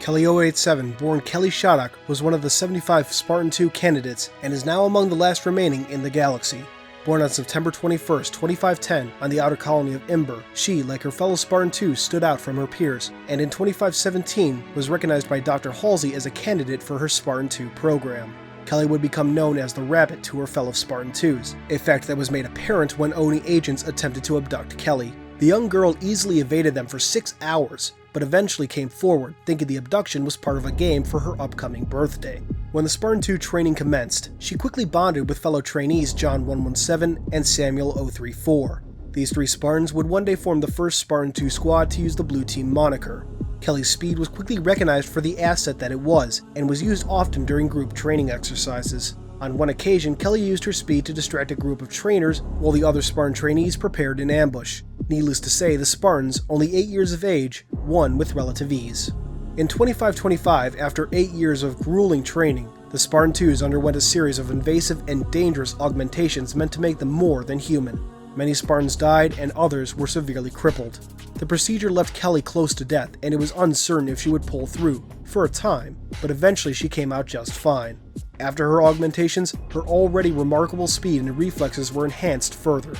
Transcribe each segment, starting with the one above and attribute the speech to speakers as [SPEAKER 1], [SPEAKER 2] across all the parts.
[SPEAKER 1] Kelly-087, born Kelly Shaddock, was one of the 75 Spartan-II candidates and is now among the last remaining in the galaxy. Born on September 21, 2510, on the outer colony of Imber, she, like her fellow Spartan-II, stood out from her peers, and in 2517 was recognized by Dr. Halsey as a candidate for her Spartan-II program. Kelly would become known as the Rabbit to her fellow Spartan-IIs, a fact that was made apparent when Oni agents attempted to abduct Kelly. The young girl easily evaded them for 6 hours, but eventually came forward, thinking the abduction was part of a game for her upcoming birthday. When the Spartan-II training commenced, she quickly bonded with fellow trainees John-117 and Samuel-034. These three Spartans would one day form the first Spartan-II squad to use the Blue Team moniker. Kelly's speed was quickly recognized for the asset that it was, and was used often during group training exercises. On one occasion, Kelly used her speed to distract a group of trainers while the other Spartan trainees prepared an ambush. Needless to say, the Spartans, only 8 years of age, won with relative ease. In 2525, after 8 years of grueling training, the Spartan-IIs underwent a series of invasive and dangerous augmentations meant to make them more than human. Many Spartans died and others were severely crippled. The procedure left Kelly close to death, and it was uncertain if she would pull through, for a time, but eventually she came out just fine. After her augmentations, her already remarkable speed and reflexes were enhanced further.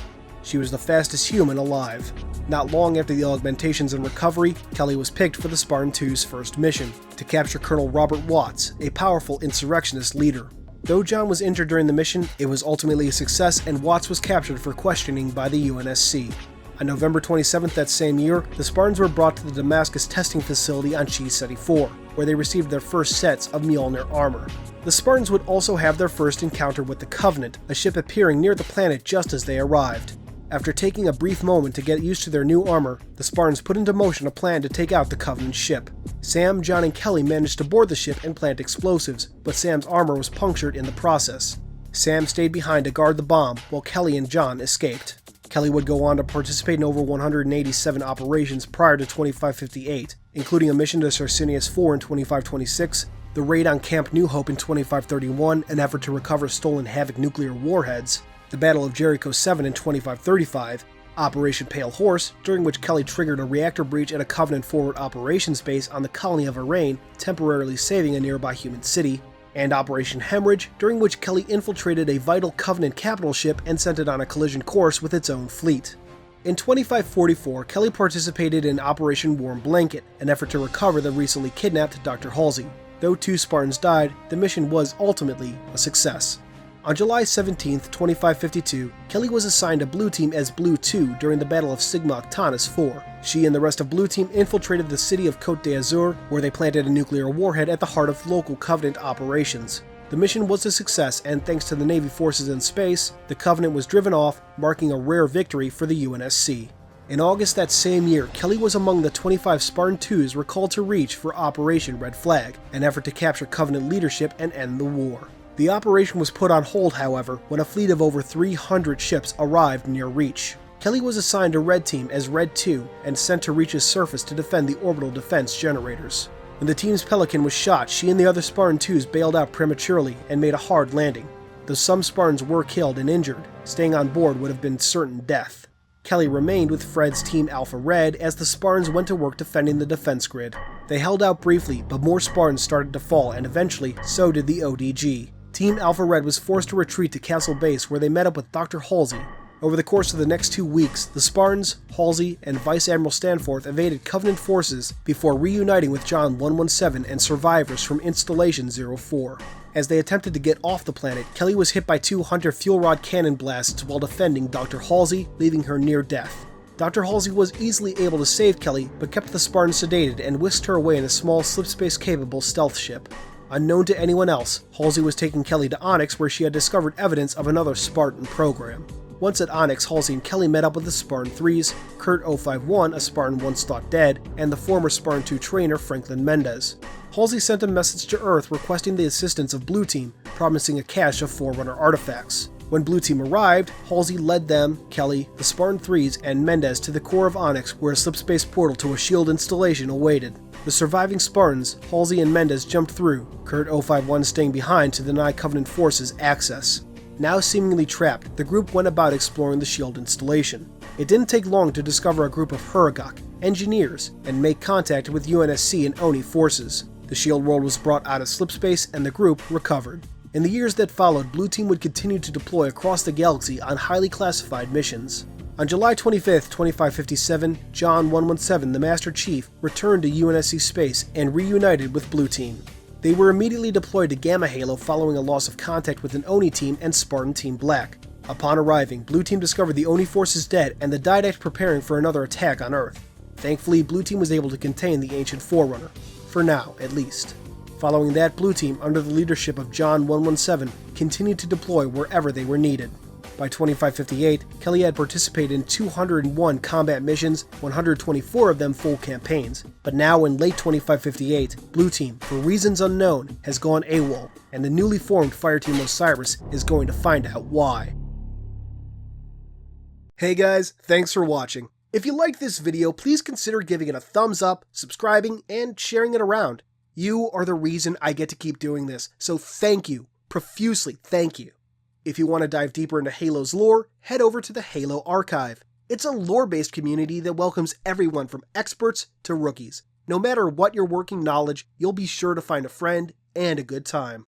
[SPEAKER 1] She was the fastest human alive. Not long after the augmentations and recovery, Kelly was picked for the Spartan-II's first mission, to capture Colonel Robert Watts, a powerful insurrectionist leader. Though John was injured during the mission, it was ultimately a success and Watts was captured for questioning by the UNSC. On November 27th that same year, the Spartans were brought to the Damascus testing facility on Chi-Seti 4, where they received their first sets of Mjolnir armor. The Spartans would also have their first encounter with the Covenant, a ship appearing near the planet just as they arrived. After taking a brief moment to get used to their new armor, the Spartans put into motion a plan to take out the Covenant ship. Sam, John, and Kelly managed to board the ship and plant explosives, but Sam's armor was punctured in the process. Sam stayed behind to guard the bomb, while Kelly and John escaped. Kelly would go on to participate in over 187 operations prior to 2558, including a mission to Sarcinius 4 in 2526, the raid on Camp New Hope in 2531, an effort to recover stolen Havoc nuclear warheads, the Battle of Jericho 7 in 2535, Operation Pale Horse, during which Kelly triggered a reactor breach at a Covenant forward operations base on the colony of Arrain, temporarily saving a nearby human city, and Operation Hemorrhage, during which Kelly infiltrated a vital Covenant capital ship and sent it on a collision course with its own fleet. In 2544, Kelly participated in Operation Warm Blanket, an effort to recover the recently kidnapped Dr. Halsey. Though 2 Spartans died, the mission was ultimately a success. On July 17, 2552, Kelly was assigned to Blue Team as Blue 2 during the Battle of Sigma Octantis 4. She and the rest of Blue Team infiltrated the city of Côte d'Azur, where they planted a nuclear warhead at the heart of local Covenant operations. The mission was a success, and thanks to the Navy forces in space, the Covenant was driven off, marking a rare victory for the UNSC. In August that same year, Kelly was among the 25 Spartan-IIs recalled to Reach for Operation Red Flag, an effort to capture Covenant leadership and end the war. The operation was put on hold, however, when a fleet of over 300 ships arrived near Reach. Kelly was assigned to Red Team as Red 2 and sent to Reach's surface to defend the orbital defense generators. When the team's Pelican was shot, she and the other Spartan-IIs bailed out prematurely and made a hard landing. Though some Spartans were killed and injured, staying on board would have been certain death. Kelly remained with Fred's Team Alpha Red as the Spartans went to work defending the defense grid. They held out briefly, but more Spartans started to fall, and eventually, so did the ODG. Team Alpha Red was forced to retreat to Castle Base, where they met up with Dr. Halsey. Over the course of the next 2 weeks, the Spartans, Halsey, and Vice Admiral Stanforth evaded Covenant forces before reuniting with John-117 and survivors from Installation 04. As they attempted to get off the planet, Kelly was hit by 2 Hunter fuel rod cannon blasts while defending Dr. Halsey, leaving her near death. Dr. Halsey was easily able to save Kelly, but kept the Spartans sedated and whisked her away in a small slipspace-capable stealth ship. Unknown to anyone else, Halsey was taking Kelly to Onyx, where she had discovered evidence of another Spartan program. Once at Onyx, Halsey and Kelly met up with the Spartan-IIIs, Kurt-051, a Spartan once thought dead, and the former Spartan-II trainer Franklin Mendez. Halsey sent a message to Earth requesting the assistance of Blue Team, promising a cache of Forerunner artifacts. When Blue Team arrived, Halsey led them, Kelly, the Spartan-IIIs, and Mendez to the core of Onyx, where a slipspace portal to a shield installation awaited. The surviving Spartans, Halsey and Mendez, jumped through, Kurt-051 staying behind to deny Covenant forces access. Now seemingly trapped, the group went about exploring the shield installation. It didn't take long to discover a group of Huragok, engineers, and make contact with UNSC and Oni forces. The SHIELD world was brought out of slipspace and the group recovered. In the years that followed, Blue Team would continue to deploy across the galaxy on highly classified missions. On July 25, 2557, John 117, the Master Chief, returned to UNSC space and reunited with Blue Team. They were immediately deployed to Gamma Halo following a loss of contact with an Oni team and Spartan Team Black. Upon arriving, Blue Team discovered the Oni forces dead and the Didact preparing for another attack on Earth. Thankfully, Blue Team was able to contain the Ancient Forerunner. For now, at least. Following that, Blue Team, under the leadership of John 117, continued to deploy wherever they were needed. By 2558, Kelly had participated in 201 combat missions, 124 of them full campaigns. But now in late 2558, Blue Team, for reasons unknown, has gone AWOL, and the newly formed Fireteam Osiris is going to find out why. Hey guys, thanks for watching. If you liked this video, please consider giving it a thumbs up, subscribing, and sharing it around. You are the reason I get to keep doing this, so thank you, profusely thank you. If you want to dive deeper into Halo's lore, head over to the Halo Archive. It's a lore-based community that welcomes everyone from experts to rookies. No matter what your working knowledge, you'll be sure to find a friend and a good time.